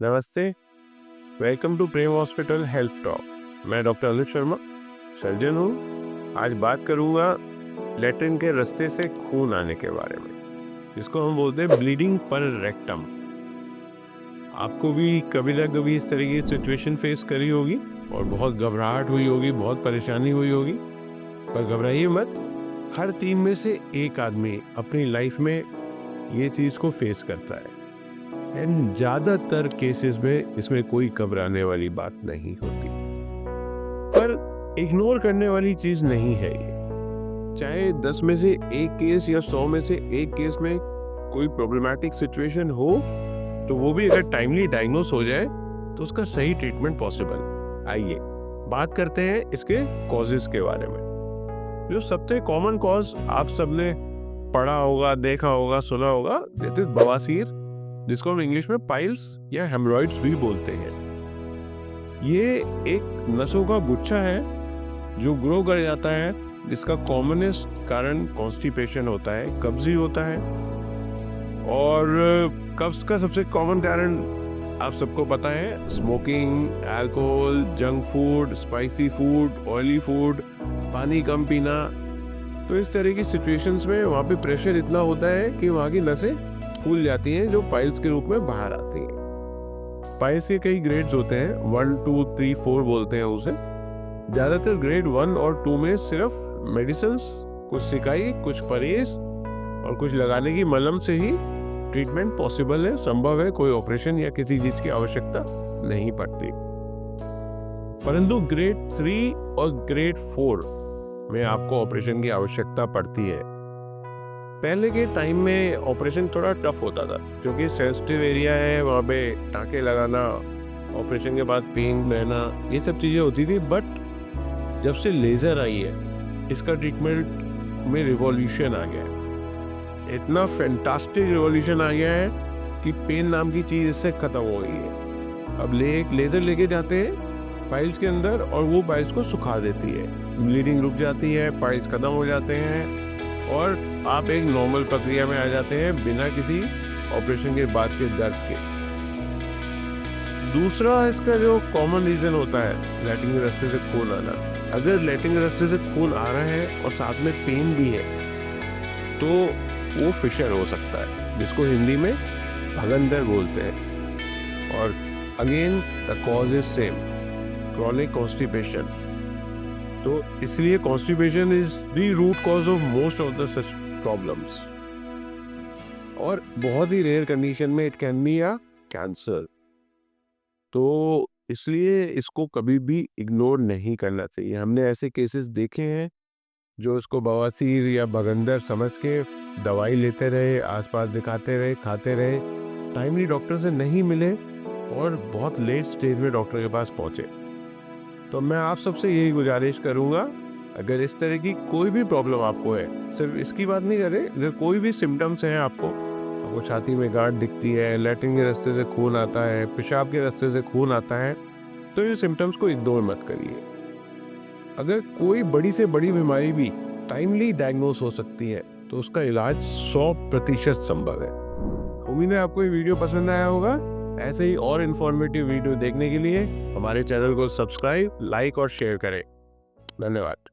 नमस्ते, welcome to Prem Hospital Health Talk. मैं doctor Anuj Sharma, surgeon हूँ। आज बात करूँगा लैट्रिन के रास्ते से खून आने के बारे में, जिसको हम बोलते हैं ब्लीडिंग पर रेक्टम। आपको भी कभी ना कभी इस तरह की सिचुएशन फेस करी होगी और बहुत घबराहट हुई होगी, बहुत परेशानी हुई होगी। पर घबराइए मत, हर 3 में से एक आदमी अपनी लाइफ में ये चीज़ को फेस करता है। एंड ज़्यादातर केसेस में इसमें कोई घबराने वाली बात नहीं होती, पर इग्नोर करने वाली चीज़ नहीं है ये। चाहे 10 में से एक केस या 100 में से एक केस में कोई प्रॉब्लमैटिक सिचुएशन हो, तो वो भी अगर टाइमली डायग्नोस हो जाए तो उसका सही ट्रीटमेंट पॉसिबल। आइए बात करते हैं इसके कॉजेज के बारे में। जो सबसे कॉमन कॉज आप सबने पढ़ा होगा, देखा होगा, सुना होगा, दैट इज बवासीर, जिसको हम इंग्लिश में पाइल्स या हेमरॉइड्स भी बोलते हैं। ये एक नसों का गुच्छा है जो ग्रो कर जाता है, जिसका कॉमनेस्ट कारण कॉन्स्टिपेशन होता है, कब्जी होता है। और कब्ज का सबसे कॉमन कारण आप सबको पता है, smoking, alcohol, junk food, spicy food, oily food, पानी कम पीना। तो इस तरह की सिचुएशंस में वहाँ पे प्रेशर इतना होता है कि वहाँ की नसें फूल जाती हैं, जो पाइल्स के रूप में बाहर आती हैं। पाइल्स के कई ग्रेड्स होते हैं, 1, 2, 3, 4 बोलते हैं उसे। ज़्यादातर ग्रेड 1 और 2 में सिर्फ मेडिसिन, कुछ सिकाई, कुछ परहेज और कुछ लगाने की मलहम से ही ट्रीटमेंट पॉसिबल है, संभव है। कोई ऑपरेशन या किसी चीज़ की आवश्यकता नहीं पड़ती। परंतु ग्रेड 3 और ग्रेड 4 में आपको ऑपरेशन की आवश्यकता पड़ती है। पहले के टाइम में ऑपरेशन थोड़ा टफ होता था, क्योंकि सेंसिटिव एरिया है, वहाँ पे टाँके लगाना, ऑपरेशन के बाद पेन रहना, ये सब चीज़ें होती थी। बट जब से लेज़र आई है, इसका ट्रीटमेंट में रिवॉल्यूशन आ गया है। इतना फैंटास्टिक रिवॉल्यूशन आ गया है कि पेन नाम की चीज़ इससे ख़त्म हो गई है। अब एक लेज़र लेके जाते हैं पाइल्स के अंदर और वो पाइल्स को सुखा देती है, ब्लीडिंग रुक जाती है, पाइल्स ख़त्म हो जाते हैं और आप एक नॉर्मल प्रक्रिया में आ जाते हैं, बिना किसी ऑपरेशन के बाद के दर्द के। दूसरा इसका जो कॉमन रीज़न होता है लैट्रिन के रास्ते से खून आना। अगर लैट्रिन के रास्ते से खून आ रहा है और साथ में पेन भी है, तो वो फिशर हो सकता है, जिसको हिंदी में भगंदर बोलते हैं। और again the cause is same, chronic constipation. तो इसलिए constipation is the root cause of most of the such problems. और बहुत ही रेयर कंडीशन में it can be a cancer. तो इसलिए इसको कभी भी इग्नोर नहीं करना चाहिए। हमने ऐसे केसेस देखे हैं जो इसको बवासीर या भगंदर समझ के दवाई लेते रहे, आसपास दिखाते रहे, खाते रहे, टाइमली डॉक्टर से नहीं मिले और बहुत लेट स्टेज में डॉक्टर के पास पहुंचे। तो मैं आप सबसे यही गुजारिश करूंगा, अगर इस तरह की कोई भी प्रॉब्लम आपको है, सिर्फ इसकी बात नहीं करें, अगर कोई भी सिम्टम्स हैं आपको छाती में गांठ दिखती है, लैट्रिन के रास्ते से खून आता है, पेशाब के रास्ते से खून आता है, तो ये सिम्टम्स को इग्नोर मत करिए। अगर कोई बड़ी से बड़ी बीमारी भी टाइमली डायग्नोस हो सकती है, तो उसका इलाज 100% संभव है। उम्मीद है आपको ये वीडियो पसंद आया होगा। ऐसे ही और इन्फॉर्मेटिव वीडियो देखने के लिए हमारे चैनल को सब्सक्राइब, लाइक और शेयर करें। धन्यवाद।